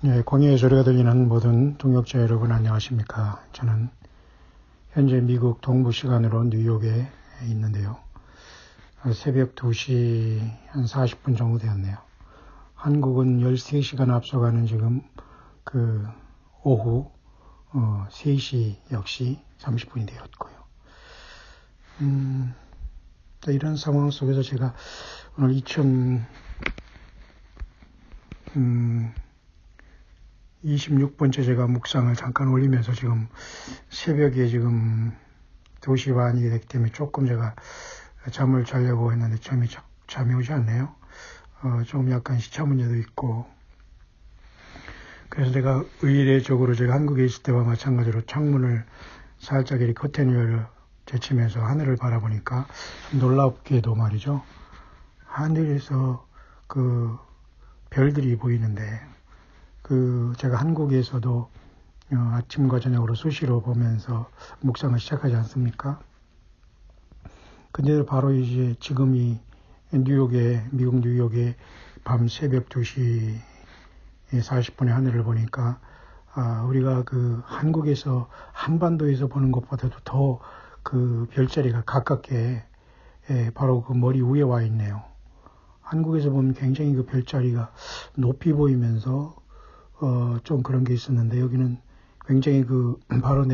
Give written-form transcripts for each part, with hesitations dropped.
예, 광야의 소리가 들리는 모든 동역자 여러분 안녕하십니까. 저는 현재 미국 동부 시간으로 뉴욕에 있는데요. 새벽 2시 한 40분 정도 되었네요. 한국은 13시간 앞서가는 지금 오후 3시 역시 30분이 되었고요. 이런 상황 속에서 제가 오늘 26번째 제가 묵상을 잠깐 올리면서 지금 새벽에 지금 2시 반이 됐기 때문에 조금 제가 잠을 자려고 했는데 잠이 오지 않네요. 좀 약간 시차 문제도 있고, 그래서 제가 의례적으로 제가 한국에 있을 때와 마찬가지로 창문을 살짝 이렇게 커튼을 제치면서 하늘을 바라보니까 놀랍게도 말이죠. 하늘에서 별들이 보이는데, 제가 한국에서도 아침과 저녁으로 수시로 보면서 묵상을 시작하지 않습니까? 근데 바로 이제 지금이 미국 뉴욕의 밤 새벽 2시 40분에 하늘을 보니까, 우리가 한국에서, 한반도에서 보는 것보다도 더 별자리가 가깝게, 바로 머리 위에 와 있네요. 한국에서 보면 굉장히 별자리가 높이 보이면서, 좀 그런 게 있었는데, 여기는 굉장히 바로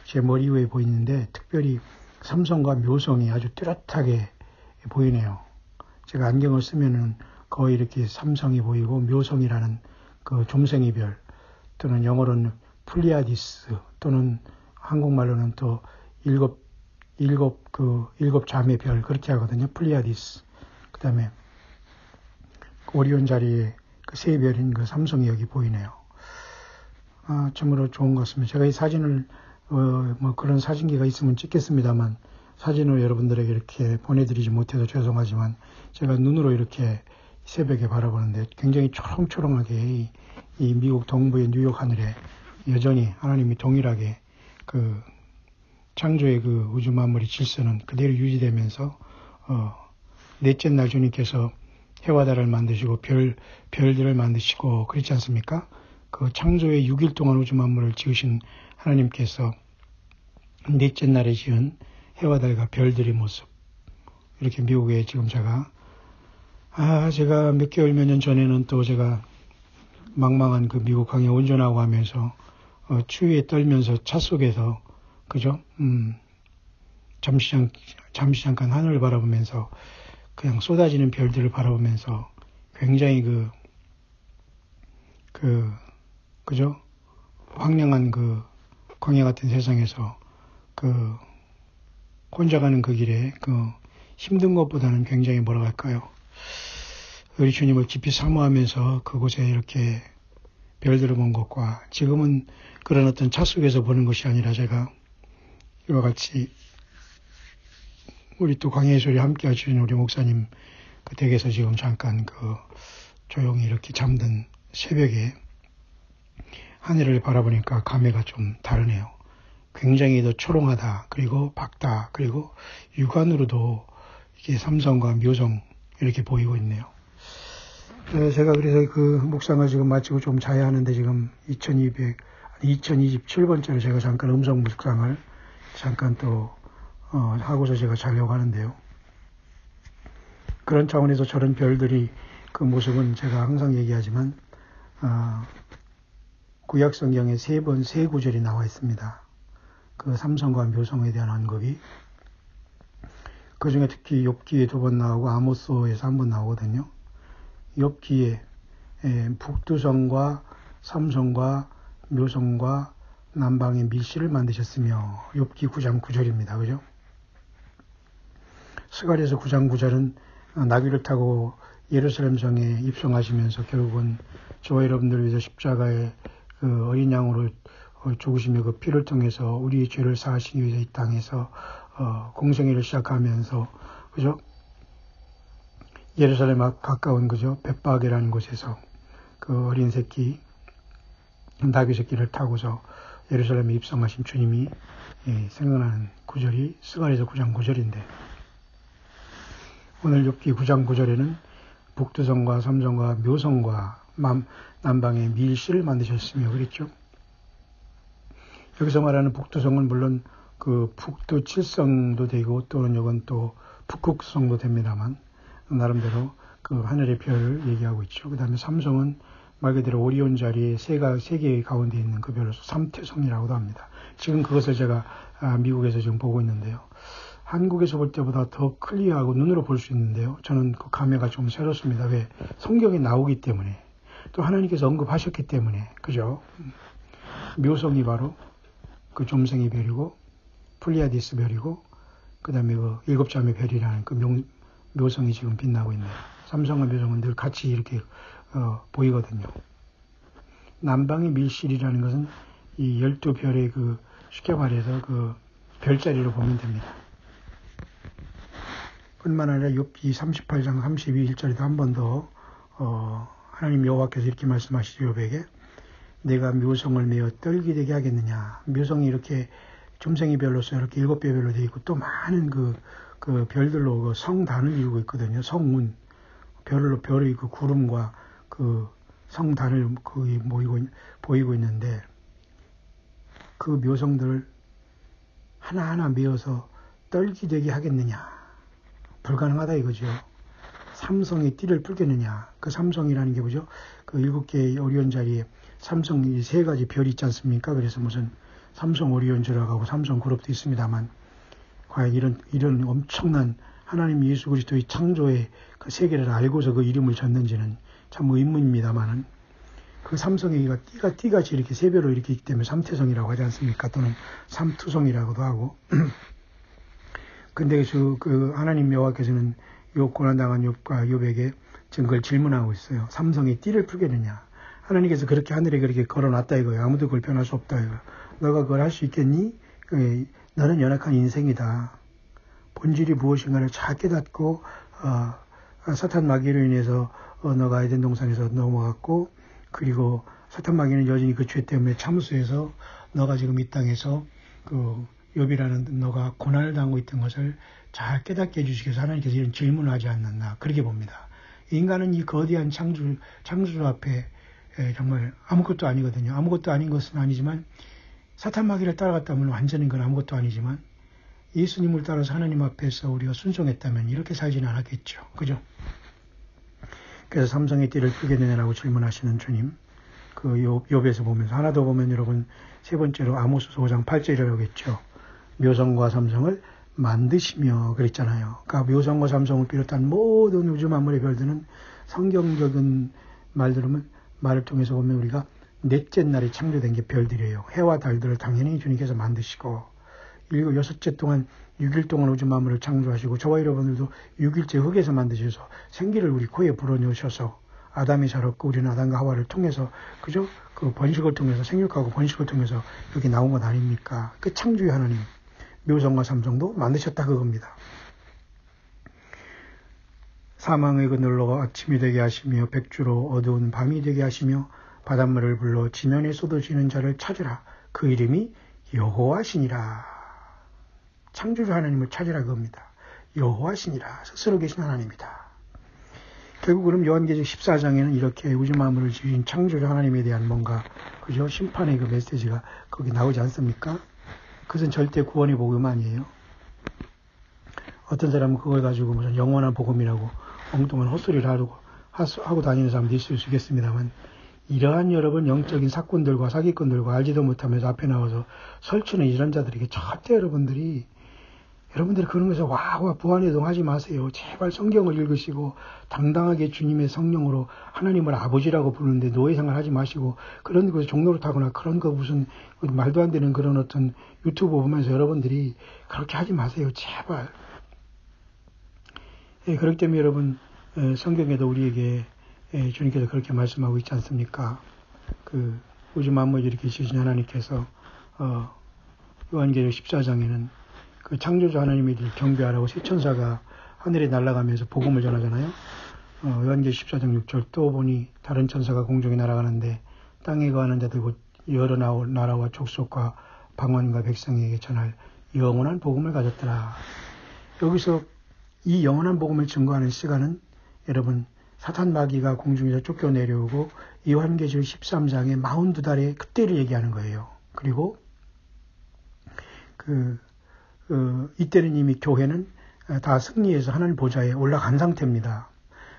제 머리 위에 보이는데, 특별히 삼성과 묘성이 아주 뚜렷하게 보이네요. 제가 안경을 쓰면은 거의 이렇게 삼성이 보이고, 묘성이라는 좀생이 별, 또는 영어로는 플리아디스, 또는 한국말로는 또 일곱 자매 별, 그렇게 하거든요. 플리아디스. 그 다음에 오리온 자리에 세 별인 삼성이 여기 보이네요. 참으로 좋은 것 같습니다. 제가 이 사진을, 그런 사진기가 있으면 찍겠습니다만, 사진을 여러분들에게 이렇게 보내드리지 못해서 죄송하지만, 제가 눈으로 이렇게 새벽에 바라보는데 굉장히 초롱초롱하게 이 미국 동부의 뉴욕 하늘에 여전히 하나님이 동일하게 창조의 우주 만물의 질서는 그대로 유지되면서, 넷째 날 주님께서 해와 달을 만드시고 별들을 만드시고 그렇지 않습니까? 창조의 6일 동안 우주 만물을 지으신 하나님께서 넷째 날에 지은 해와 달과 별들의 모습, 이렇게 미국에 지금 제가 몇 년 전에는 또 제가 망망한 미국 강에 운전하고 하면서 추위에 떨면서 차 속에서 그죠? 잠시 잠깐 하늘을 바라보면서 그냥 쏟아지는 별들을 바라보면서 굉장히 그죠? 황량한 광야 같은 세상에서 혼자 가는 길에 힘든 것보다는 굉장히 뭐라고 할까요? 우리 주님을 깊이 사모하면서 그곳에 이렇게 별들을 본 것과 지금은 그런 어떤 차 속에서 보는 것이 아니라 제가 이와 같이 우리 또 광야의 소리 함께 하시는 우리 목사님 댁에서 지금 잠깐 조용히 이렇게 잠든 새벽에 하늘을 바라보니까 감회가 좀 다르네요. 굉장히 더 초롱하다, 그리고 밝다, 그리고 육안으로도 이게 삼성과 묘성 이렇게 보이고 있네요. 제가 그래서 묵상을 지금 마치고 좀 자야 하는데 지금 2027번째로 제가 잠깐 음성 묵상을 잠깐 또 하고서 제가 자려고 하는데요. 그런 차원에서 저런 별들이 모습은 제가 항상 얘기하지만 구약 성경에 세 구절이 나와 있습니다. 삼성과 묘성에 대한 언급이 그 중에 특히 욥기에 2번 나오고 아모스에서 1번 나오거든요. 욥기에 북두성과 삼성과 묘성과 남방의 밀실을 만드셨으며, 욥기 9장 9절입니다. 그죠? 스가랴서 9장 9절은 나귀를 타고 예루살렘 성에 입성하시면서 결국은 저와 여러분들을 위해서 십자가에 어린 양으로 죽으시며 피를 통해서 우리의 죄를 사하시기 위해서 이 땅에서 공생애를 시작하면서, 그죠? 예루살렘 앞 가까운 그죠? 벳바게라는 곳에서 어린 새끼, 나귀 새끼를 타고서 예루살렘에 입성하신 주님이 생각나는 구절이 스가랴서 9장 9절인데, 오늘 욥기 9장 9절에는 북두성과 삼성과 묘성과 남방에 밀실을 만드셨으며 그랬죠. 여기서 말하는 북두성은 물론 그 북두 칠성도 되고 또는 이건 또 북극성도 됩니다만 나름대로 그 하늘의 별을 얘기하고 있죠. 그 다음에 삼성은 말 그대로 오리온 자리에 세 개의 가운데 있는 그 별로서 삼태성이라고도 합니다. 지금 그것을 제가 미국에서 지금 보고 있는데요. 한국에서 볼 때보다 더 클리어하고 눈으로 볼 수 있는데요. 저는 그 감회가 좀 새롭습니다. 왜? 성경에 나오기 때문에 또 하나님께서 언급하셨기 때문에 그죠? 묘성이 바로 그 좀생이 별이고 플리아디스 별이고 그 다음에 그 일곱자매 별이라는 그 묘성이 지금 빛나고 있네요. 삼성과 묘성은 늘 같이 이렇게 보이거든요. 남방의 밀실이라는 것은 이 12별의 그 쉽게 말해서 그 별자리로 보면 됩니다. 뿐만 아니라 욥기 38장 32절에도 한 번 더 하나님 여호와께서 이렇게 말씀하시죠. 욥에게 내가 묘성을 메어 떨기되게 하겠느냐. 묘성이 이렇게 점생이 별로서 이렇게 7개 별로 되어 있고 또 많은 그 별들로 그 성단을 이루고 있거든요. 성운 별의 그 구름과 그 성단을 거의 보이고 있는데 그 묘성들을 하나하나 메어서 떨기되게 하겠느냐. 불가능하다 이거죠. 삼성의 띠를 풀겠느냐. 그 삼성이라는 게 뭐죠? 그 7개의 오리온 자리에 삼성 이 3가지 별이 있지 않습니까? 그래서 무슨 삼성 오리온 조락하고 삼성 그룹도 있습니다만 과연 이런 엄청난 하나님 예수 그리스도의 창조의 그 세계를 알고서 그 이름을 졌는지는 참 의문입니다만은 그 삼성의 띠같이 이렇게 세 별로 이렇게 있기 때문에 삼태성이라고 하지 않습니까? 또는 삼투성이라고도 하고. 근데 그 하나님 여호와께서는 욥 고난당한 욥과 욥에게 지금 그걸 질문하고 있어요. 삼성의 띠를 풀겠느냐. 하나님께서 그렇게 하늘에 그렇게 걸어놨다 이거예요. 아무도 그걸 변할 수 없다 이거예요. 너가 그걸 할 수 있겠니? 너는 연약한 인생이다. 본질이 무엇인가를 잘 깨닫고 사탄 마귀로 인해서 너가 에덴 동산에서 넘어갔고 그리고 사탄 마귀는 여전히 그 죄 때문에 참수해서 너가 지금 이 땅에서 그 욥이라는 너가 고난을 당하고 있던 것을 잘 깨닫게 해주시기 위해서 하나님께서 이런 질문을 하지 않았나 그렇게 봅니다. 인간은 이 거대한 창조주 앞에 정말 아무것도 아니거든요. 아무것도 아닌 것은 아니지만 사탄 마귀를 따라갔다면 완전히 그건 아무것도 아니지만 예수님을 따라서 하나님 앞에서 우리가 순종했다면 이렇게 살지는 않았겠죠. 그죠? 그래서 삼성의 띠를 풀겠느냐라고 질문하시는 주님. 그 욥에서 보면서 하나 더 보면 여러분 세 번째로 아모스 5장 8절이라고 했죠. 묘성과 삼성을 만드시며 그랬잖아요. 그러니까 묘성과 삼성을 비롯한 모든 우주 만물의 별들은 성경적인 말을 통해서 보면 우리가 넷째 날에 창조된 게 별들이에요. 해와 달들을 당연히 주님께서 만드시고 6째 동안 6일 동안 우주 만물을 창조하시고 저와 여러분들도 6일째 흙에서 만드셔서 생기를 우리 코에 불어넣으셔서 아담이 자랐고 우리는 아담과 하와를 통해서 그죠? 그 번식을 통해서 생육하고 번식을 통해서 여기 나온 것 아닙니까? 그 창조의 하나님 묘성과 삼성도 만드셨다 그겁니다. 사망의 그늘로 아침이 되게 하시며 백주로 어두운 밤이 되게 하시며 바닷물을 불러 지면에 쏟아지는 자를 찾으라. 그 이름이 여호와시니라. 창조주 하나님을 찾으라 그겁니다. 여호와시니라. 스스로 계신 하나님이다. 결국 그럼 요한계시록 14장에는 이렇게 우주 만물을 지으신 창조주 하나님에 대한 뭔가 그죠? 심판의 그 메시지가 거기 나오지 않습니까? 그것은 절대 구원의 복음 아니에요. 어떤 사람은 그걸 가지고 무슨 영원한 복음이라고 엉뚱한 헛소리를 하고 다니는 사람도 있을 수 있겠습니다만 이러한 여러분 영적인 사건들과 사기꾼들과 알지도 못하면서 앞에 나와서 설치는 이런 자들에게 절대 여러분들이 그런 것에 와와 부안해동하지 마세요. 제발 성경을 읽으시고 당당하게 주님의 성령으로 하나님을 아버지라고 부르는데 노예생활 하지 마시고 그런 것에 종로를 타거나 그런 거 무슨 말도 안 되는 그런 어떤 유튜브 보면서 여러분들이 그렇게 하지 마세요. 제발. 그렇기 때문에 여러분 성경에도 우리에게 주님께서 그렇게 말씀하고 있지 않습니까? 그 우주 만물을 이렇게 지으신 하나님께서 요한계시록 14장에는 그 창조주 하나님을 경배하라고 세 천사가 하늘에 날아가면서 복음을 전하잖아요. 요한계시록 14장 6절 또 보니 다른 천사가 공중에 날아가는데 땅에 거하는 자들 곧 여러 나라와 족속과 방언과 백성에게 전할 영원한 복음을 가졌더라. 여기서 이 영원한 복음을 증거하는 시간은 여러분 사탄 마귀가 공중에서 쫓겨 내려오고 요한계시록 13장에 42달의 그때를 얘기하는 거예요. 그리고 이때는 이미 교회는 다 승리해서 하나님 보좌에 올라간 상태입니다.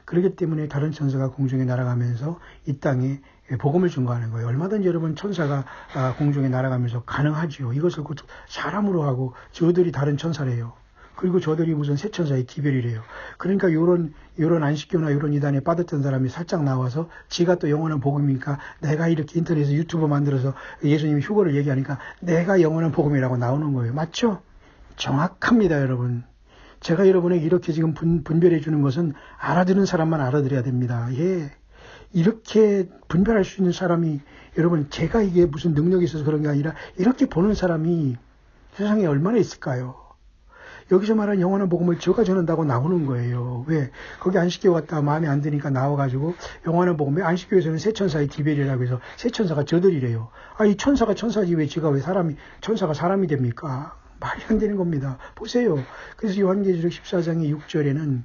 그렇기 때문에 다른 천사가 공중에 날아가면서 이 땅에 복음을 증거하는 거예요. 얼마든지 여러분 천사가 공중에 날아가면서 가능하지요. 이것을 사람으로 하고 저들이 다른 천사래요. 그리고 저들이 무슨 새 천사의 기별이래요. 그러니까 요런 안식교나 요런 이단에 빠졌던 사람이 살짝 나와서 지가 또 영원한 복음이니까 내가 이렇게 인터넷에서 유튜브 만들어서 예수님이 휴거를 얘기하니까 내가 영원한 복음이라고 나오는 거예요. 맞죠? 정확합니다, 여러분. 제가 여러분에게 이렇게 지금 분별해 주는 것은 알아듣는 사람만 알아들어야 됩니다. 예. 이렇게 분별할 수 있는 사람이, 여러분, 제가 이게 무슨 능력이 있어서 그런 게 아니라 이렇게 보는 사람이 세상에 얼마나 있을까요? 여기서 말하는 영원한 복음을 저가 전한다고 나오는 거예요. 왜? 거기 안식교 갔다가 마음에 안 드니까 나와가지고 영원한 복음, 안식교에서는 새 천사의 기별이라고 해서 새 천사가 저들이래요. 이 천사가 천사지 왜 지가 왜 천사가 사람이 됩니까? 말이 안 되는 겁니다. 보세요. 그래서 요한계시록 14장의 6절에는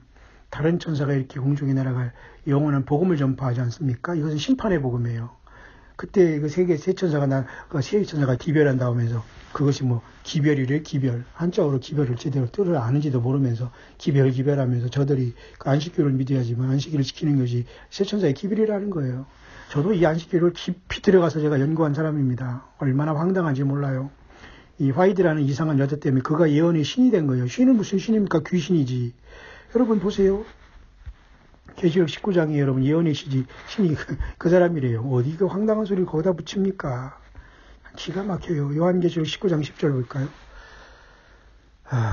다른 천사가 이렇게 공중에 날아갈 영원한 복음을 전파하지 않습니까? 이것은 심판의 복음이에요. 그때 그 새 천사가 기별한다 하면서 그것이 기별이래, 기별. 한자어로 기별을 제대로 뜻을 아는지도 모르면서 기별하면서 저들이 그 안식교를 믿어야지만 안식일을 지키는 것이 새 천사의 기별이라는 거예요. 저도 이 안식교를 깊이 들어가서 제가 연구한 사람입니다. 얼마나 황당한지 몰라요. 이 화이드라는 이상한 여자 때문에 그가 예언의 신이 된 거예요. 신은 무슨 신입니까? 귀신이지. 여러분 보세요. 계시록 19장에 여러분 예언의 신이 그 사람이래요. 어디 그 황당한 소리를 거기다 붙입니까? 기가 막혀요. 요한계시록 19장 10절 볼까요?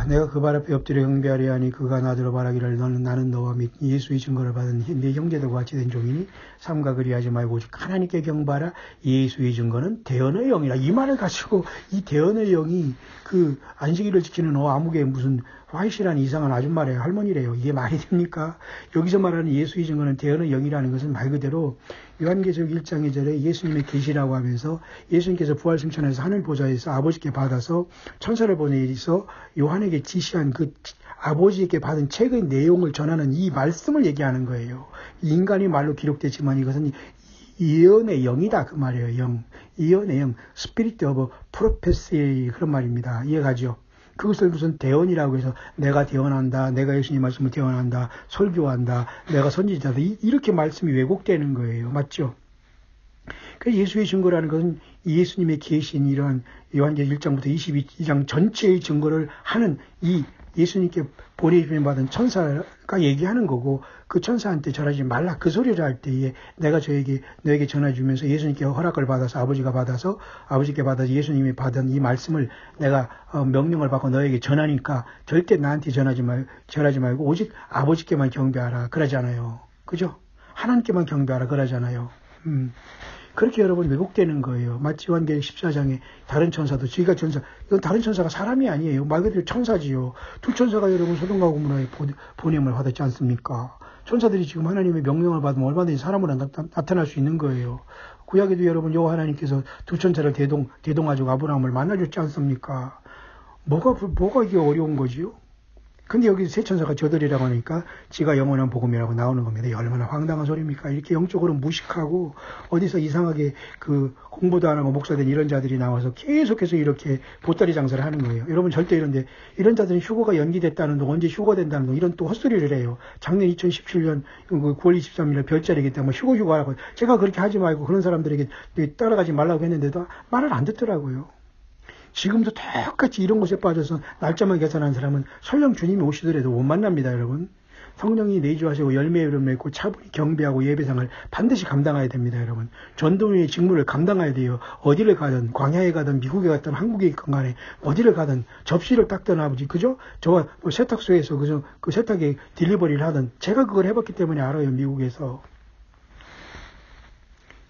내가 그 발 앞에 엎드려 경배하려 하니 그가 나더러 말하기를 나는 너와 및 예수의 증거를 받은 내 형제들과 같이 된 종이니 삼가 그리하지 말고 오직 하나님께 경배하라. 예수의 증거는 대언의 영이라. 이 말을 가지고 이 대언의 영이 그 안식일을 지키는 아무개 무슨 화이시라는 이상한 아줌마래요. 할머니래요. 이게 말이 됩니까? 여기서 말하는 예수의 증거는 대언의 영이라는 것은 말 그대로 요한계시록 1장 2절에 예수님의 계시라고 하면서 예수님께서 부활승천해서 하늘 보좌에서 아버지께 받아서 천사를 보내서 요한에게 지시한 그 아버지에게 받은 책의 내용을 전하는 이 말씀을 얘기하는 거예요. 인간이 말로 기록됐지만 이것은 예언의 영이다 그 말이에요. 영. 예언의 영. 스피리트 오브 프로페시 그런 말입니다. 이해가죠? 그것을 무슨 대언이라고 해서 내가 대언한다, 내가 예수님 말씀을 대언한다, 설교한다, 내가 선지자다 이렇게 말씀이 왜곡되는 거예요. 맞죠? 그래서 예수의 증거라는 것은 예수님의 계신 이러한 요한계시록 1장부터 22장 전체의 증거를 하는 이 예수님께 보내주면 받은 천사가 얘기하는 거고 그 천사한테 전하지 말라 그 소리를 할 때에 내가 너에게 전해주면서 예수님께 허락을 받아서 아버지께 받아서 예수님이 받은 이 말씀을 내가 명령을 받고 너에게 전하니까 절대 나한테 전하지 말고 오직 아버지께만 경배하라 그러잖아요. 그죠? 하나님께만 경배하라 그러잖아요. 그렇게 여러분 왜곡되는 거예요. 마치 요한계시록 14장에 다른 천사도 지가 천사, 이건 다른 천사가 사람이 아니에요. 말 그대로 천사지요. 두 천사가 여러분 소돔과 고모라에 보냄을 받았지 않습니까? 천사들이 지금 하나님의 명령을 받으면 얼마든지 사람으로 나타날 수 있는 거예요. 구약에도 여러분 여호와 하나님께서 두 천사를 대동하시고 아브라함을 만나줬지 않습니까? 뭐가 이게 어려운 거지요? 근데 여기 새 천사가 저들이라고 하니까 지가 영원한 복음이라고 나오는 겁니다. 얼마나 황당한 소리입니까? 이렇게 영적으로 무식하고 어디서 이상하게 그 공부도 안 하고 목사된 이런 자들이 나와서 계속해서 이렇게 보따리 장사를 하는 거예요. 여러분 절대 이런 자들은 휴거가 연기됐다는 동 언제 휴거된다는 동 이런 또 헛소리를 해요. 작년 2017년 9월 23일 별자리기 때문에 휴거하라고 제가 그렇게 하지 말고 그런 사람들에게 따라가지 말라고 했는데도 말을 안 듣더라고요. 지금도 똑같이 이런 곳에 빠져서 날짜만 계산하는 사람은 설령 주님이 오시더라도 못 만납니다, 여러분. 성령이 내주하시고 열매를 맺고 차분히 경배하고 예배상을 반드시 감당해야 됩니다, 여러분. 전도인의 직무를 감당해야 돼요. 어디를 가든 광야에 가든 미국에 가든 한국에 있건 간에 어디를 가든 접시를 닦던 아버지, 그죠? 저와 세탁소에서 그죠? 그 세탁에 딜리버리를 하든 제가 그걸 해봤기 때문에 알아요, 미국에서.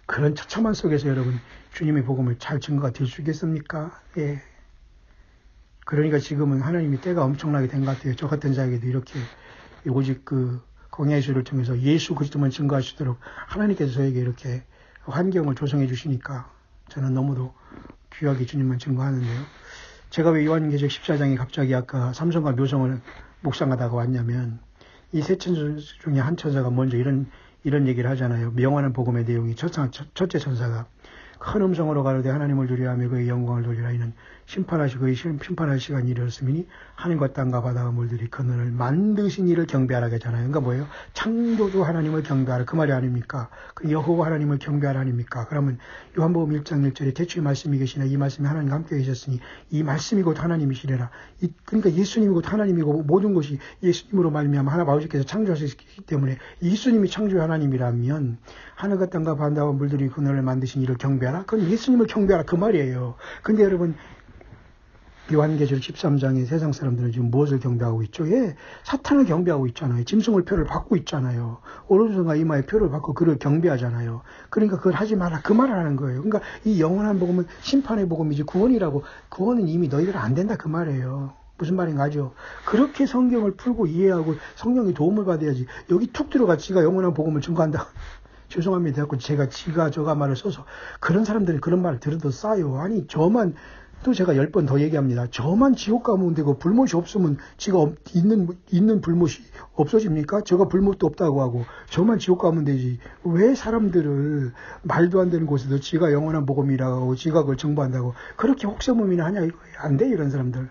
그런 처참한 속에서 여러분 주님의 복음을 잘 증거가 될 수 있겠습니까? 예. 그러니까 지금은 하나님이 때가 엄청나게 된 것 같아요. 저 같은 자에게도 이렇게 오직 그 광야의 수를 통해서 예수 그리스도만 증거할 수 있도록 하나님께서 저에게 이렇게 환경을 조성해 주시니까 저는 너무도 귀하게 주님만 증거하는데요. 제가 왜 요한계시록 14장에 갑자기 아까 삼성과 묘성을 묵상하다가 왔냐면 이 세 천사 중에 한 천사가 먼저 이런 얘기를 하잖아요. 영원한 복음의 내용이 첫째 천사가 큰 음성으로 가로되 하나님을 두려워하며 그의 영광을 돌리라. 이는 심판할 시간이 이르렀으니 하늘과 땅과 바다와 물들이 그늘을 만드신 이를 경배하라 하잖아요. 그러니까 뭐예요? 창조주 하나님을 경배하라. 그 말이 아닙니까? 그 여호와 하나님을 경배하라 아닙니까? 그러면 요한복음 1장 1절에 대추의 말씀이 계시나 이 말씀이 하나님과 함께 계셨으니 이 말씀이 곧 하나님이시래라. 그러니까 예수님이 곧 하나님이고 모든 것이 예수님으로 말미암아 하나님 아버지께서 창조하셨기 때문에 예수님이 창조의 하나님이라면 하늘과 땅과 바다와 물들이 그늘을 만드신 이를 경배하라. 그건 예수님을 경배하라 그 말이에요. 근데 여러분 요한계시록 13장에 세상 사람들은 지금 무엇을 경배하고 있죠? 예, 사탄을 경배하고 있잖아요. 짐승을 표를 받고 있잖아요. 오른손과 이마에 표를 받고 그를 경배하잖아요. 그러니까 그걸 하지 마라 그 말을 하는 거예요. 그러니까 이 영원한 복음은 심판의 복음이지 구원이라고. 구원은 이미 너희들 안 된다 그 말이에요. 무슨 말인가 하죠? 그렇게 성경을 풀고 이해하고 성령의 도움을 받아야지. 여기 툭 들어가 지가 영원한 복음을 증거한다. 죄송합니다. 제가 지가 저가 말을 써서 그런 사람들이 그런 말을 들어도 싸요. 아니 저만 또 제가 10번 더 얘기합니다. 저만 지옥 가면 되고 불못이 없으면 지가 있는 불못이 없어집니까? 저가 불못도 없다고 하고 저만 지옥 가면 되지. 왜 사람들을 말도 안 되는 곳에서 지가 영원한 복음이라고 하고 지가 그걸 증거한다고 그렇게 혹세무민을 하냐 이거예요. 안 돼 이런 사람들.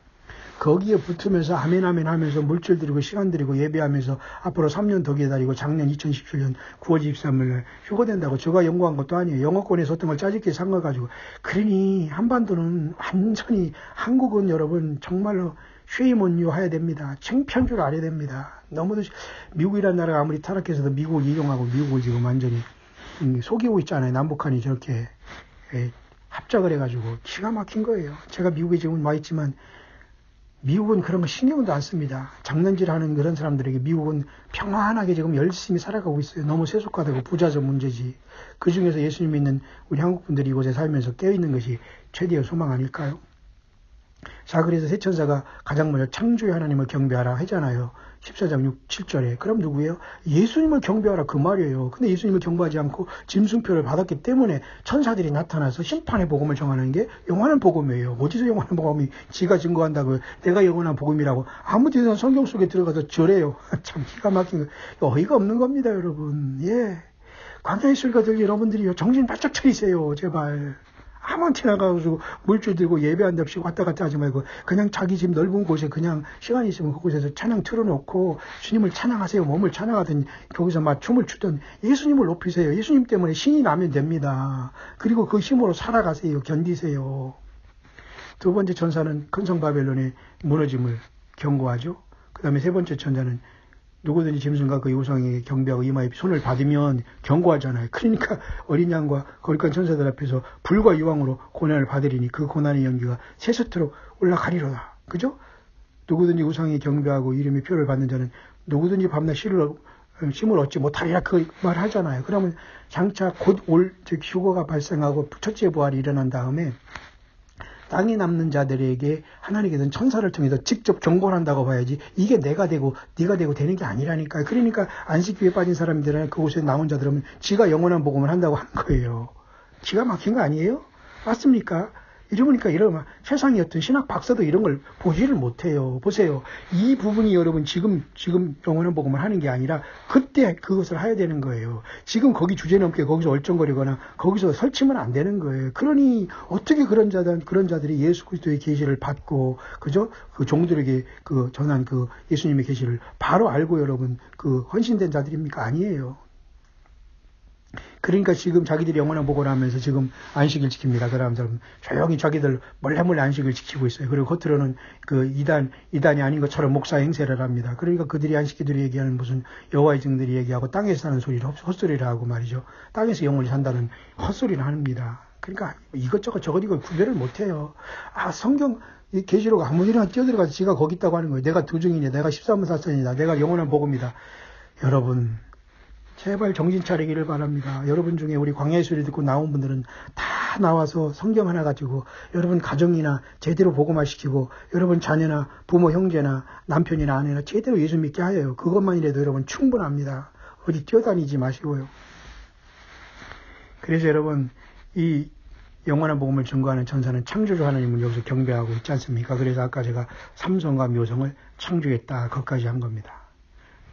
거기에 붙으면서 아멘 아멘 하면서 물질 드리고 시간 드리고 예배하면서 앞으로 3년 더 기다리고 작년 2017년 9월 23일 휴거된다고 저가 연구한 것도 아니에요. 영어권에서 어떤 걸 짜집게 산 거 가지고. 그러니 한반도는 완전히 한국은 여러분 정말로 shame on you 해야 됩니다. 창피한 줄 알아야 됩니다. 너무도 미국이라는 나라가 아무리 타락해서도 미국을 이용하고 미국을 지금 완전히 속이고 있잖아요. 남북한이 저렇게 합작을 해가지고 기가 막힌 거예요. 제가 미국에 지금 와 있지만 미국은 그런 거 신경도 안 씁니다. 장난질하는 그런 사람들에게 미국은 평안하게 지금 열심히 살아가고 있어요. 너무 세속화되고 부자적 문제지. 그 중에서 예수님 믿는 우리 한국 분들이 이곳에 살면서 깨어있는 것이 최대의 소망 아닐까요? 자, 그래서 세 천사가 가장 먼저 창조의 하나님을 경배하라 하잖아요. 14장 6, 7절에. 그럼 누구예요? 예수님을 경배하라 그 말이에요. 근데 예수님을 경배하지 않고 짐승표를 받았기 때문에 천사들이 나타나서 심판의 복음을 정하는 게 영원한 복음이에요. 어디서 영원한 복음이 지가 증거한다고 내가 영원한 복음이라고 아무 데나 성경 속에 들어가서 절해요. 참 기가 막힌 거. 어이가 없는 겁니다, 여러분. 예. 광야의 소리가 들리 여러분들이요. 정신 바짝 차리세요. 제발. 아무한테나 가가지고 물줄 들고 예배한답시고 왔다 갔다 하지 말고 그냥 자기 집 넓은 곳에 그냥 시간이 있으면 그곳에서 찬양 틀어놓고 주님을 찬양하세요. 몸을 찬양하든 거기서 막 춤을 추든 예수님을 높이세요. 예수님 때문에 신이 나면 됩니다. 그리고 그 힘으로 살아가세요. 견디세요. 두 번째 천사는 큰성 바벨론의 무너짐을 경고하죠. 그 다음에 세 번째 천사는 누구든지 짐승과 그 우상에게 경배하고 이마에 손을 받으면 경고하잖아요. 그러니까 어린 양과 거룩한 천사들 앞에서 불과 유황으로 고난을 받으리니 그 고난의 연기가 새서토록 올라가리로다. 그죠? 누구든지 우상에 경배하고 이름의 표를 받는 자는 누구든지 밤낮 쉼을 얻지 못하리라 그 말 하잖아요. 그러면 장차 곧 즉 휴거가 발생하고 첫째 부활이 일어난 다음에 땅에 남는 자들에게 하나님께서는 천사를 통해서 직접 경고를 한다고 봐야지 이게 내가 되고 네가 되고 되는 게 아니라니까요. 그러니까 안식교에 빠진 사람들은 그곳에 남은 자들은 지가 영원한 복음을 한다고 하는 거예요. 기가 막힌 거 아니에요? 맞습니까? 이러니까 이러면 세상에 어떤 신학 박사도 이런 걸 보지를 못해요. 보세요. 이 부분이 여러분 지금 영원한 복음을 하는 게 아니라 그때 그것을 해야 되는 거예요. 지금 거기 주제넘게 거기서 얼쩡거리거나 거기서 설치면 안 되는 거예요. 그러니 어떻게 그런 자들이 예수 그리스도의 계시를 받고 그죠? 그 종들에게 그 전한 그 예수님의 계시를 바로 알고 여러분 그 헌신된 자들입니까? 아니에요. 그러니까 지금 자기들이 영원한 복음을 하면서 지금 안식일 지킵니다. 그 사람들은 조용히 자기들 몰래 안식을 지키고 있어요. 그리고 겉으로는 그 이단이 아닌 것처럼 목사 행세를 합니다. 그러니까 그들이 안식기들이 얘기하는 무슨 여호와의 증들이 얘기하고 땅에서 사는 소리를 헛소리를 하고 말이죠. 땅에서 영원히 산다는 헛소리를 합니다. 그러니까 이것저것 이걸 구별을 못해요. 성경 계시록 아무리나 뛰어들어가서 지가 거기 있다고 하는 거예요. 내가 두중이냐, 내가 13만 4천이다, 내가 영원한 복음이다. 여러분 제발 정신 차리기를 바랍니다. 여러분 중에 우리 광야의 소리 듣고 나온 분들은 다 나와서 성경 하나 가지고 여러분 가정이나 제대로 복음화시키고 여러분 자녀나 부모 형제나 남편이나 아내나 제대로 예수 믿게 하여요. 그것만이라도 여러분 충분합니다. 어디 뛰어다니지 마시고요. 그래서 여러분 이 영원한 복음을 증거하는 천사는 창조주 하나님을 여기서 경배하고 있지 않습니까? 그래서 아까 제가 삼성과 묘성을 창조했다. 그것까지 한 겁니다.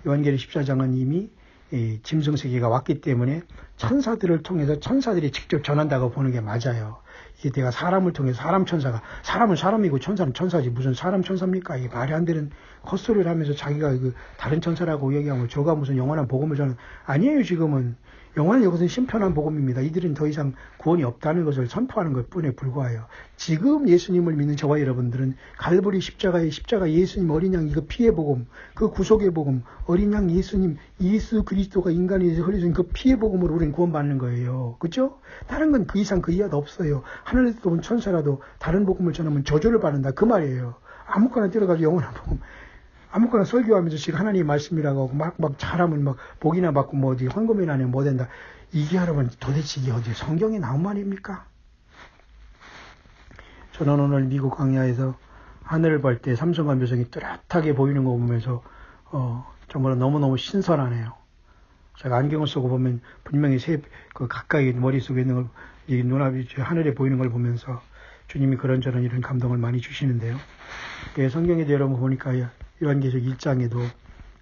요한계시록 14장은 이미 이 짐승세계가 왔기 때문에 천사들을 통해서 천사들이 직접 전한다고 보는 게 맞아요. 이게 내가 사람을 통해서 사람 천사가, 사람은 사람이고 천사는 천사지 무슨 사람 천사입니까? 이게 말이 안 되는 헛소리를 하면서 자기가 그 다른 천사라고 얘기하고 저가 무슨 영원한 복음을 저는 아니에요. 지금은 영원한 이것은 심편한 복음입니다. 이들은 더 이상 구원이 없다는 것을 선포하는 것뿐에 불과해요. 지금 예수님을 믿는 저와 여러분들은 갈보리 십자가 예수님 어린 양 이거 피의 복음, 그 구속의 복음, 어린 양 예수님 예수 그리스도가 인간에 의해서 흘려준 그 피의 복음으로 우리는 구원받는 거예요. 그렇죠? 다른 건 그 이상 그 이하도 없어요. 하늘에서 온 천사라도 다른 복음을 전하면 저주를 받는다 그 말이에요. 아무거나 들어가서 영원한 복음. 아무거나 설교하면서 지금 하나님 말씀이라고 하고 막 잘하면 막 복이나 받고 뭐 어디 헌금이나 하면 뭐 된다. 이게 여러분 도대체 이게 어디 성경에 나온 말입니까? 저는 오늘 미국 광야에서 하늘을 볼 때 삼성과 묘성이 뚜렷하게 보이는 거 보면서 정말 너무너무 신선하네요. 제가 안경을 쓰고 보면 분명히 그 가까이 머릿속에 있는 걸, 이 눈앞이 하늘에 보이는 걸 보면서 주님이 그런저런 이런 감동을 많이 주시는데요. 성경에도 여러분 보니까 요한계시록 1장에도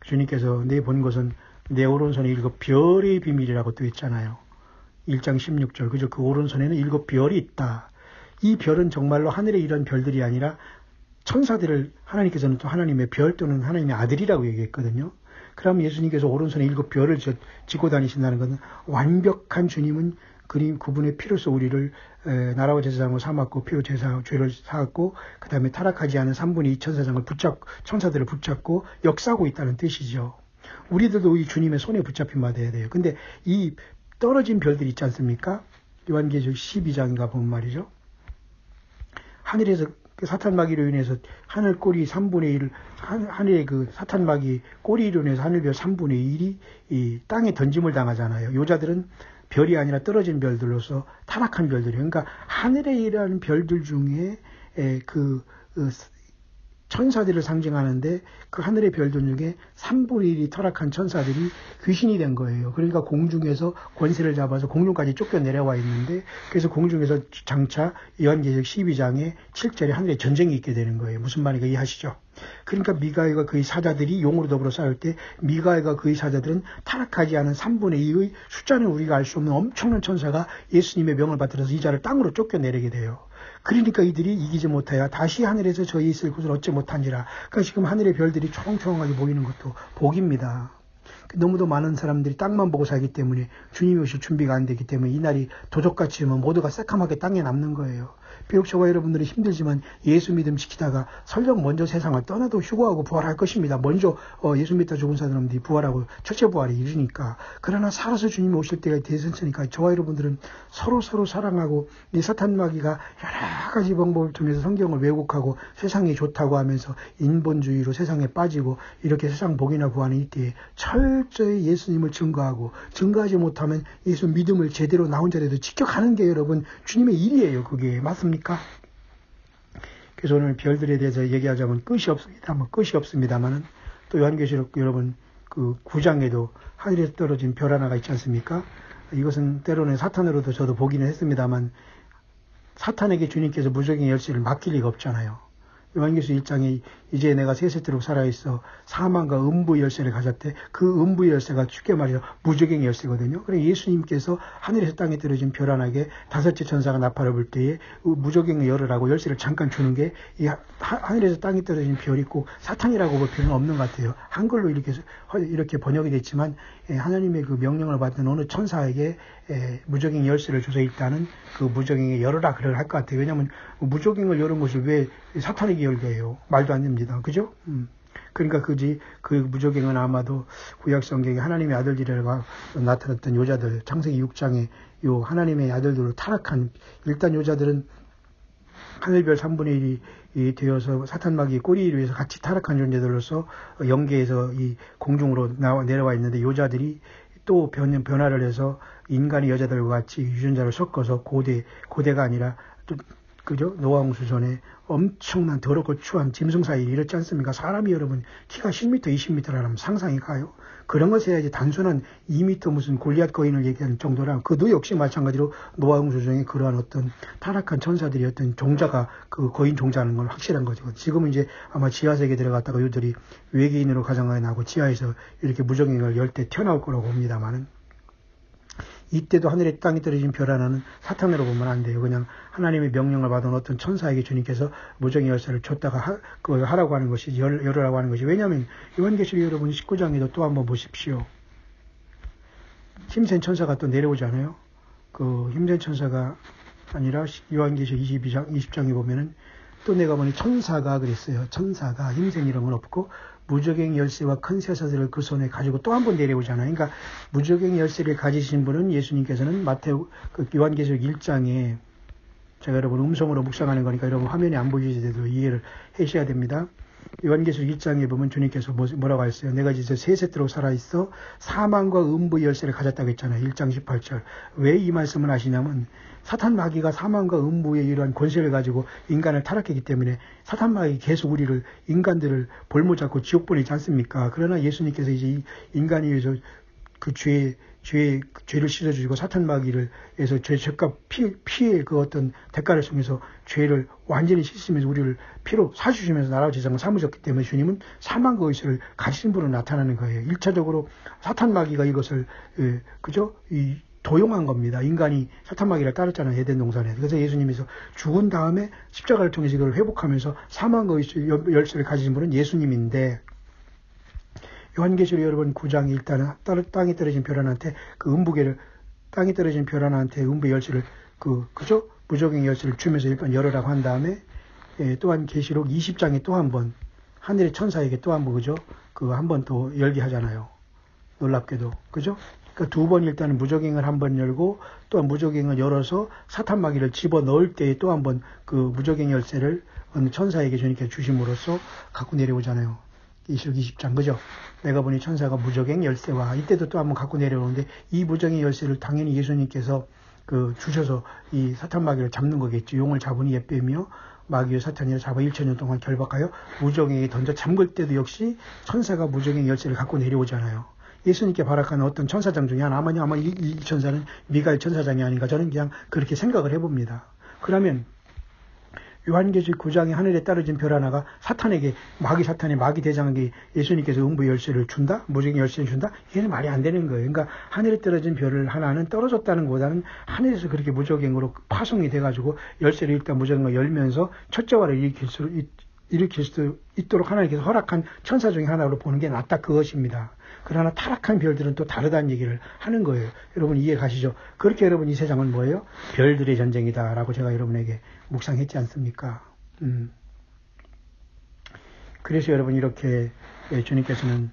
주님께서 내 본 것은 내 오른손에 7 별의 비밀이라고 또 있잖아요. 1장 16절. 그죠? 그 오른손에는 7 별이 있다. 이 별은 정말로 하늘에 이런 별들이 아니라 천사들을 하나님께서는 또 하나님의 별 또는 하나님의 아들이라고 얘기했거든요. 그럼 예수님께서 오른손에 7 별을 쥐고 다니신다는 것은 완벽한 주님은 그분의 피로써 우리를 나라와 제사장으로 삼았고 피로 죄를 사았고 그 다음에 타락하지 않은 3분의 2 천사들을 붙잡고 역사하고 있다는 뜻이죠. 우리들도 이 주님의 손에 붙잡힌 바 돼야 돼요. 근데 이 떨어진 별들이 있지 않습니까? 요한계시록 12장인가 보면 말이죠. 하늘에서 사탄 마귀로 인해서 하늘 꼬리 3분의 1, 하늘의 그 사탄 마귀 꼬리로 인해서 하늘별 3분의 1이 이 땅에 던짐을 당하잖아요. 요자들은 별이 아니라 떨어진 별들로서 타락한 별들이에요. 그러니까 하늘에 일하는 별들 중에 그 천사들을 상징하는데 그 하늘의 별들 중에 3분의 1이 타락한 천사들이 귀신이 된 거예요. 그러니까 공중에서 권세를 잡아서 공중까지 쫓겨 내려와 있는데 그래서 공중에서 장차 요한계시록 12장에 7절에 하늘에 전쟁이 있게 되는 거예요. 무슨 말인가 이해하시죠? 그러니까 미가엘과 그의 사자들이 용으로 더불어 싸울 때 미가엘과 그의 사자들은 타락하지 않은 3분의 2의 숫자는 우리가 알 수 없는 엄청난 천사가 예수님의 명을 받들어서 이 자를 땅으로 쫓겨내리게 돼요. 그러니까 이들이 이기지 못하여 다시 하늘에서 저희 있을 곳을 얻지 못한지라. 그러니까 지금 하늘의 별들이 초롱초롱하게 보이는 것도 복입니다. 너무도 많은 사람들이 땅만 보고 살기 때문에 주님이 오실 준비가 안 되기 때문에 이 날이 도적같이 오면 모두가 새카맣게 땅에 남는 거예요. 비록 저와 여러분들이 힘들지만 예수 믿음 지키다가 설령 먼저 세상을 떠나도 휴거하고 부활할 것입니다. 먼저 예수 믿다 죽은 사람들이 부활하고 첫째 부활이 이르니까. 그러나 살아서 주님이 오실 때가 되셨으니까 저와 여러분들은 서로 사랑하고 이 사탄 마귀가 여러 가지 방법을 통해서 성경을 왜곡하고 세상이 좋다고 하면서 인본주의로 세상에 빠지고 이렇게 세상 복이나 구하는 이때에 철저히 예수님을 증거하지 못하면 예수 믿음을 제대로 나 혼자라도 지켜가는 게 여러분 주님의 일이에요. 그게 맞습니까? 그래서 오늘 별들에 대해서 얘기하자면 끝이 없습니다만은 또 요한계시록 여러분 그 9장에도 하늘에서 떨어진 별 하나가 있지 않습니까? 이것은 때로는 사탄으로도 저도 보기는 했습니다만 사탄에게 주님께서 무적의 열쇠를 맡길 리가 없잖아요. 요한계시록 1장에 이제 내가 세세토록 살아있어 사망과 음부의 열쇠를 가졌대. 그 음부의 열쇠가 쉽게 말해서 무적의 열쇠거든요. 그래서 예수님께서 하늘에서 땅에 떨어진 별 하나에게 다섯째 천사가 나팔을 불 때에 무적의 열으라고 열쇠를 잠깐 주는 게 이 하늘에서 땅에 떨어진 별이 꼭 사탄이라고 볼 필요는 없는 것 같아요. 한글로 이렇게 번역이 됐지만 하나님의 그 명령을 받는 어느 천사에게 무적의 열쇠를 줘서 일단은 그 무적의 열으라 그럴 할 것 같아요. 왜냐하면 무적의 열은 것을 왜 사탄에게 열게 해요? 말도 안 됩니다. 그죠? 그러니까 그 무적행은 아마도 구약 성경에 하나님의 아들들이라고 나타났던 여자들, 창세기 6장에 요 하나님의 아들들로 타락한 일단 여자들은 하늘별 3분의 1이 되어서 사탄 마귀의 꼬리에 의해서 같이 타락한 존재들로서 영계에서 이 공중으로 내려와 있는데 여자들이 또 변화를 해서 인간이 여자들과 같이 유전자를 섞어서 고대가 아니라 또 그죠? 노아 홍수 전에 엄청난 더럽고 추한 짐승사일이 이렇지 않습니까? 사람이 여러분 키가 10m, 20m라면 상상이 가요. 그런 것에 이제 단순한 2m 무슨 골리앗 거인을 얘기하는 정도라 그도 역시 마찬가지로 노아 홍수 중에 그러한 어떤 타락한 천사들이 어떤 종자가 그 거인 종자는 건 확실한 거죠. 지금은 이제 아마 지하세계에 들어갔다가 이들이 외계인으로 가정하에 나고 지하에서 이렇게 무정행을 열 때 튀어나올 거라고 봅니다만은 이때도 하늘에 땅이 떨어진 별 하나는 사탄으로 보면 안 돼요. 그냥 하나님의 명령을 받은 어떤 천사에게 주님께서 무정의 열쇠를 줬다가 그걸 하라고 하는 것이 열으라고 하는 것이 왜냐하면 요한계시록 여러분 19장에도 또 한번 보십시오. 힘센 천사가 또 내려오잖아요. 그 힘센 천사가 아니라 요한계시록 20장에 보면은 또 내가 보니 천사가 그랬어요. 천사가 힘센 이런 건 없고 무적행 열쇠와 큰 쇠사슬을 그 손에 가지고 또 한 번 내려오잖아요. 그러니까 무적행 열쇠를 가지신 분은 예수님께서는 요한계시록 1장에 제가 여러분 음성으로 묵상하는 거니까 여러분 화면이 안 보이시더라도 이해를 하셔야 됩니다. 요한계시록 1장에 보면 주님께서 뭐라고 했어요? 내가 이제 세세토록 살아있어 사망과 음부의 열쇠를 가졌다고 했잖아요. 1장 18절. 왜 이 말씀을 하시냐면 사탄 마귀가 사망과 음부의 이러한 권세를 가지고 인간을 타락했기 때문에 사탄 마귀가 계속 우리를 인간들을 볼모 잡고 지옥 보내지 않습니까? 그러나 예수님께서 이제 이 인간에 의해서 그 죄를 씻어주시고 사탄 마귀를 해서 죄값 피의 그 어떤 대가를 통해서 죄를 완전히 씻으면서 우리를 피로 사주시면서 나라와 재상을 삼으셨기 때문에 주님은 사망과 의식을 가진 분으로 나타나는 거예요. 1차적으로 사탄 마귀가 이것을 그죠? 도용한 겁니다. 인간이 사탄 마귀를 따랐잖아요. 에덴 동산에. 그래서 예수님께서 죽은 다음에 십자가를 통해서 이걸 회복하면서 사망과 의식 열쇠를 가진 분은 예수님인데 요한계시록 여러분 9장에 일단은 땅에 떨어진 별 하나한테 그 음부계를 땅에 떨어진 별 하나한테 음부 열쇠를 그죠? 무적행 열쇠를 주면서 일단 열으라고 한 다음에 또한 계시록 20장에 또 한 번 하늘의 천사에게 또 한 번 그죠? 그 한 번 또 열게 하잖아요. 놀랍게도 그죠? 그러니까 두 번 일단은 무적행을 한 번 열고 또한 무적행을 열어서 사탄 마귀를 집어 넣을 때에 또 한 번 그 무적행 열쇠를 어느 천사에게 주님께 주심으로써 갖고 내려오잖아요. 계시록 20장 그죠? 내가 보니 천사가 무적행 열쇠와 이때도 또 한번 갖고 내려오는데 이 무적행 열쇠를 당연히 예수님께서 주셔서 이 사탄 마귀를 잡는 거겠죠. 용을 잡으니 예빼며 마귀와 사탄이를 잡아 1000년 동안 결박하여 무적행에 던져 잠글 때도 역시 천사가 무적행 열쇠를 갖고 내려오잖아요. 예수님께 발악하는 어떤 천사장 중에 하나 아마 이 천사는 미가엘 천사장이 아닌가 저는 그냥 그렇게 생각을 해봅니다. 그러면 요한계시록 9장에 하늘에 떨어진 별 하나가 사탄에게 마귀 대장에게 예수님께서 음부의 열쇠를 준다? 무적의 열쇠를 준다? 이게는 말이 안 되는 거예요. 그러니까 하늘에 떨어진 별 하나는 떨어졌다는 것보다는 하늘에서 그렇게 무적행으로 파송이 돼가지고 열쇠를 일단 무적행을 열면서 첫째화를 일으킬 수 있도록 하나님께서 허락한 천사 중에 하나로 보는 게 낫다 그것입니다. 그러나 타락한 별들은 또 다르다는 얘기를 하는 거예요. 여러분 이해 가시죠? 그렇게 여러분 이 세상은 뭐예요? 별들의 전쟁이다라고 제가 여러분에게 묵상했지 않습니까? 그래서 여러분 이렇게 주님께서는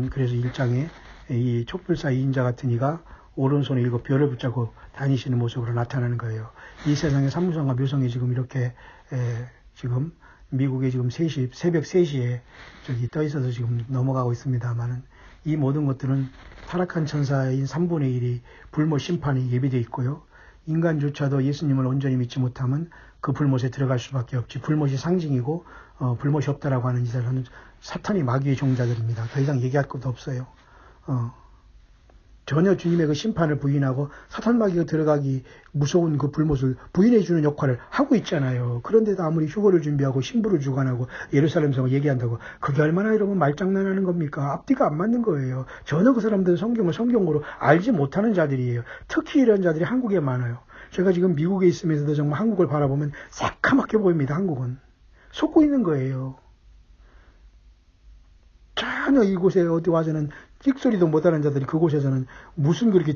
그래서 1장에 이 촛불사 2인자 같은 이가 오른손에 7 별을 붙잡고 다니시는 모습으로 나타나는 거예요. 이 세상의 삼무성과 묘성이 지금 이렇게 지금 미국에 지금 새벽 3시에 떠 있어서 지금 넘어가고 있습니다만은 이 모든 것들은 타락한 천사인 3분의 1이 불못 심판이 예비되어 있고요. 인간조차도 예수님을 온전히 믿지 못하면 그 불못에 들어갈 수밖에 없지. 불못이 상징이고 불못이 없다라고 하는 이들은 사탄이 마귀의 종자들입니다. 더 이상 얘기할 것도 없어요. 전혀 주님의 그 심판을 부인하고 사탄 마귀가 들어가기 무서운 그 불못을 부인해주는 역할을 하고 있잖아요. 그런데도 아무리 휴거를 준비하고 신부를 주관하고 예루살렘 성을 얘기한다고 그게 얼마나 이러면 말장난하는 겁니까? 앞뒤가 안 맞는 거예요. 전혀 그 사람들은 성경을 성경으로 알지 못하는 자들이에요. 특히 이런 자들이 한국에 많아요. 제가 지금 미국에 있으면서도 정말 한국을 바라보면 새카맣게 보입니다. 한국은. 속고 있는 거예요. 전혀 이곳에 어디 와서는 찍소리도 못하는 자들이 그곳에서는 무슨 그렇게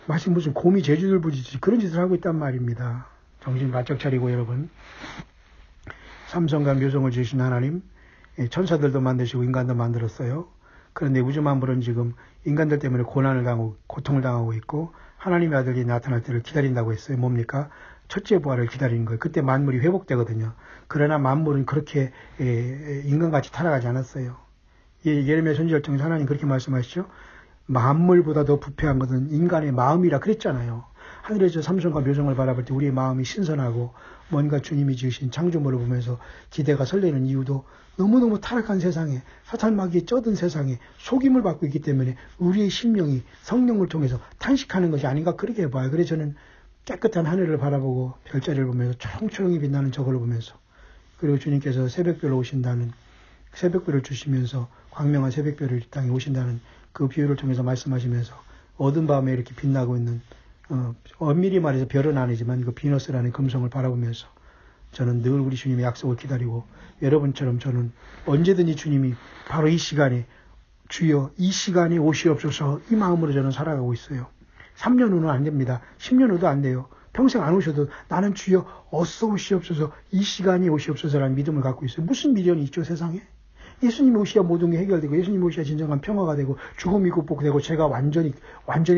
무슨 곰이 제주를 부지지 그런 짓을 하고 있단 말입니다. 정신 바짝 차리고 여러분. 삼성과 묘성을 지으신 하나님, 천사들도 만드시고 인간도 만들었어요. 그런데 우주만물은 지금 인간들 때문에 고통을 당하고 있고 하나님의 아들이 나타날 때를 기다린다고 했어요. 뭡니까? 첫째 부활을 기다리는 거예요. 그때 만물이 회복되거든요. 그러나 만물은 그렇게 인간같이 타락하지 않았어요. 예레미야 선지자청에서 하나님 그렇게 말씀하시죠. 만물보다 더 부패한 것은 인간의 마음이라 그랬잖아요. 하늘에서 삼성과 묘성을 바라볼 때 우리의 마음이 신선하고 뭔가 주님이 지으신 창조물을 보면서 기대가 설레는 이유도 너무너무 타락한 세상에 사탄 마귀에 쩌든 세상에 속임을 받고 있기 때문에 우리의 심령이 성령을 통해서 탄식하는 것이 아닌가 그렇게 봐요. 그래서 저는 깨끗한 하늘을 바라보고 별자리를 보면서 초롱초롱히 빛나는 저걸로 보면서 그리고 주님께서 새벽별로 오신다는 새벽별을 주시면서 광명한 새벽별을 이 땅에 오신다는 그 비유를 통해서 말씀하시면서 어두운 밤에 이렇게 빛나고 있는 엄밀히 말해서 별은 아니지만 그 비너스라는 금성을 바라보면서 저는 늘 우리 주님의 약속을 기다리고 여러분처럼 저는 언제든지 주님이 바로 이 시간에 주여 이 시간에 오시옵소서 이 마음으로 저는 살아가고 있어요. 3년 후는 안 됩니다. 10년 후도 안 돼요. 평생 안 오셔도 나는 주여 어서 오시옵소서 이 시간이 오시옵소서라는 믿음을 갖고 있어요. 무슨 미련이 있죠 세상에? 예수님이 오셔야 모든 게 해결되고 예수님이 오셔야 진정한 평화가 되고 죽음이 극복되고 제가 완전히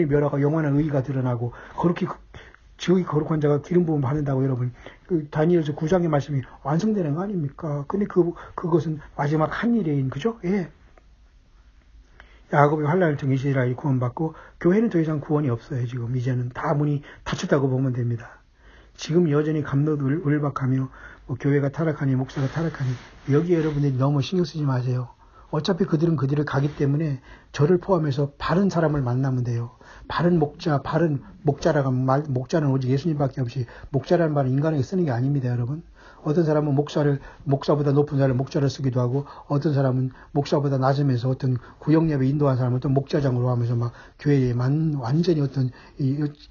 멸하고 영원한 의의가 드러나고 그렇게 저기 거룩한 자가 기름 부음 받는다고 여러분 그 다니엘서 9장의 말씀이 완성되는 거 아닙니까? 근데 그것은 마지막 한 일인 그죠? 예. 야곱의 환난을 통해 이스라엘이 구원받고 교회는 더 이상 구원이 없어요. 지금 이제는 다 문이 닫혔다고 보면 됩니다. 지금 여전히 감로을박하며 교회가 타락하니 목사가 타락하니 여기에 여러분들이 너무 신경 쓰지 마세요. 어차피 그들은 그들을 가기 때문에 저를 포함해서 바른 사람을 만나면 돼요. 바른 목자, 바른 목자라고 하면 목자는 오직 예수님밖에 없이 목자라는 말은 인간에게 쓰는 게 아닙니다, 여러분. 어떤 사람은 목사보다 높은 사람을 목자를 쓰기도 하고 어떤 사람은 목사보다 낮으면서 어떤 구역예배 인도한 사람은 또 목자장으로 하면서 막 교회에 완전히 어떤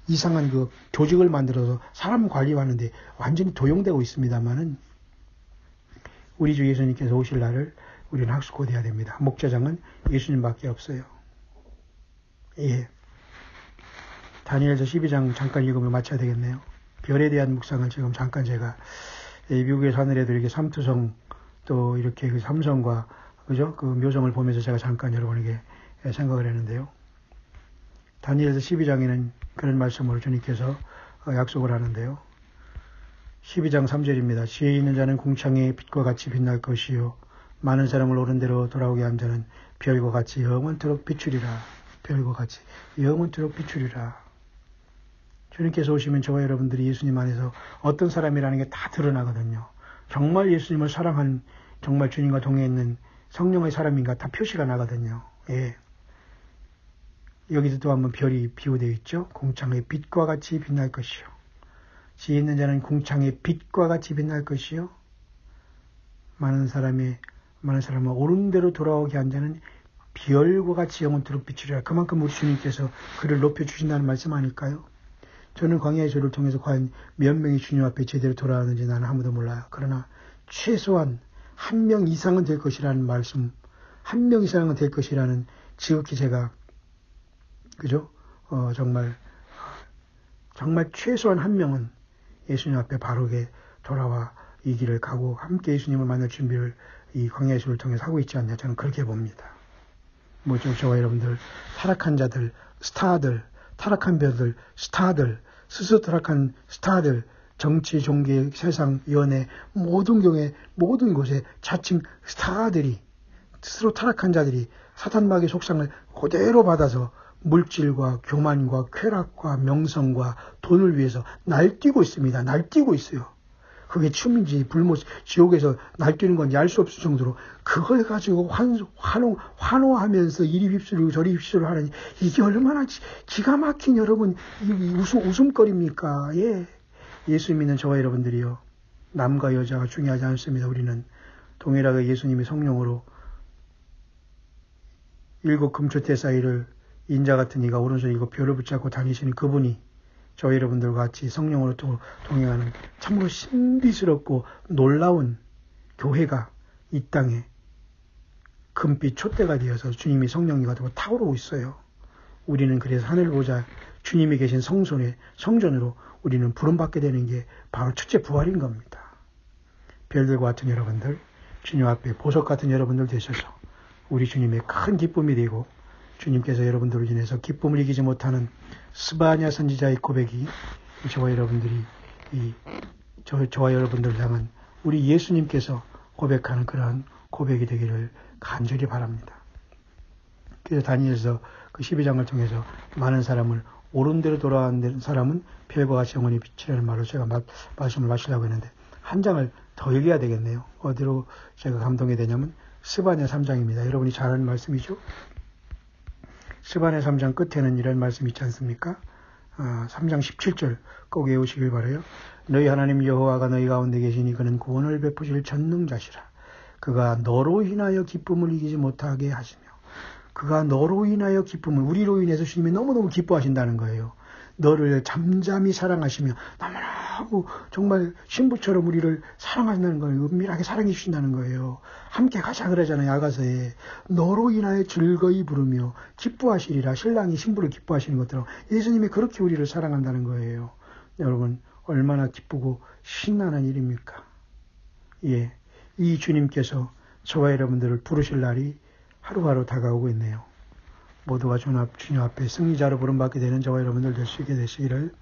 이상한 그 조직을 만들어서 사람 관리하는데 완전히 도용되고 있습니다만은 우리 주 예수님께서 오실 날을 우리는 학습고대해야 됩니다. 목자장은 예수님밖에 없어요. 예. 다니엘서 12장 잠깐 읽으면 마쳐야 되겠네요. 별에 대한 묵상을 지금 잠깐 제가 미국의 하늘에도 이렇게 삼투성 또 이렇게 그 삼성과 그죠? 그 묘성을 보면서 제가 잠깐 여러분에게 생각을 했는데요. 다니엘서 12장에는 그런 말씀으로 주님께서 약속을 하는데요. 12장 3절입니다. 지혜 있는 자는 궁창의 빛과 같이 빛날 것이요 많은 사람을 옳은 대로 돌아오게 한 자는 별과 같이 영원토록 비추리라. 별과 같이 영원토록 비추리라. 주님께서 오시면 저와 여러분들이 예수님 안에서 어떤 사람이라는 게 다 드러나거든요. 정말 예수님을 사랑한 정말 주님과 동해 있는 성령의 사람인가 다 표시가 나거든요. 예. 여기서 또 한번 별이 비유되어 있죠. 궁창의 빛과 같이 빛날 것이요. 지혜 있는 자는 궁창의 빛과 같이 빛날 것이요. 많은 사람을 옳은 대로 돌아오게 한 자는 별과 같이 영원토록 비추리라. 그만큼 우리 주님께서 그를 높여주신다는 말씀 아닐까요? 저는 광야의 조를 통해서 과연 몇 명이 주님 앞에 제대로 돌아왔는지 나는 아무도 몰라요. 그러나 최소한 한 명 이상은 될 것이라는 말씀, 한 명 이상은 될 것이라는 지극히 제가 그죠? 정말 최소한 한 명은 예수님 앞에 바르게 돌아와 이 길을 가고 함께 예수님을 만날 준비를 이 광야의 조를 통해서 하고 있지 않냐 저는 그렇게 봅니다. 저와 여러분들 타락한 자들, 스타들, 타락한 별들, 스타들, 스스로 타락한 스타들, 정치, 종교, 세상, 연애, 모든 경우에 모든 곳에 자칭 스타들이 스스로 타락한 자들이 사탄마귀의 속상을 그대로 받아서 물질과 교만과 쾌락과 명성과 돈을 위해서 날뛰고 있습니다. 날뛰고 있어요. 그게 춤인지 지옥에서 날뛰는 건지 알 수 없을 정도로 그걸 가지고 환호하면서 이리 휩쓸고 저리 휩쓸고 하는 이게 얼마나 기가 막힌 여러분 웃음거리입니까? 예. 예수 믿는 저와 여러분들이요. 남과 여자가 중요하지 않습니다. 우리는 동일하게 예수님이 성령으로 일곱 금초대 사이를 인자 같은 이가 오른손 일곱 별을 붙잡고 다니시는 그분이 저와 여러분들과 같이 성령으로 동행하는 참으로 신비스럽고 놀라운 교회가 이 땅에 금빛 촛대가 되어서 주님이 성령이가 되고 타오르고 있어요. 우리는 그래서 하늘 보자 주님이 계신 성전으로 우리는 부름받게 되는 게 바로 첫째 부활인 겁니다. 별들과 같은 여러분들, 주님 앞에 보석 같은 여러분들 되셔서 우리 주님의 큰 기쁨이 되고 주님께서 여러분들을 인해서 기쁨을 이기지 못하는 스바냐 선지자의 고백이 저와 여러분들이 저와 여러분들을 향한 우리 예수님께서 고백하는 그러한 고백이 되기를 간절히 바랍니다. 그래서 다니엘서 그 12장을 통해서 많은 사람을 옳은 대로 돌아가는 사람은 별과 같이 영원히 빛이라는 말로 제가 말씀을 마치려고 했는데 한 장을 더 읽어야 되겠네요. 어디로 제가 감동이 되냐면 스바냐 3장입니다. 여러분이 잘 아는 말씀이죠. 스바냐 3장 끝에는 이런 말씀 있지 않습니까? 3장 17절 꼭 외우시길 바라요. 너희 하나님 여호와가 너희 가운데 계시니 그는 구원을 베푸실 전능자시라. 그가 너로 인하여 기쁨을 이기지 못하게 하시며 그가 너로 인하여 기쁨을 우리로 인해서 주님이 너무너무 기뻐하신다는 거예요. 너를 잠잠히 사랑하시며 너무너무 정말 신부처럼 우리를 사랑한다는 거예요. 은밀하게 사랑해 주신다는 거예요. 함께 가자 그러잖아요. 야가서에 너로 인하여 즐거이 부르며 기뻐하시리라. 신랑이 신부를 기뻐하시는 것처럼 예수님이 그렇게 우리를 사랑한다는 거예요. 여러분 얼마나 기쁘고 신나는 일입니까? 예, 이 주님께서 저와 여러분들을 부르실 날이 하루하루 다가오고 있네요. 모두가 주님 앞에 승리자로 부름받게 되는 저와 여러분들 될 수 있게 되시기를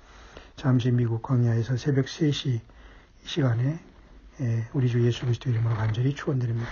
잠시 미국 광야에서 새벽 3시 이 시간에 우리 주 예수 그리스도 이름으로 간절히 축원드립니다.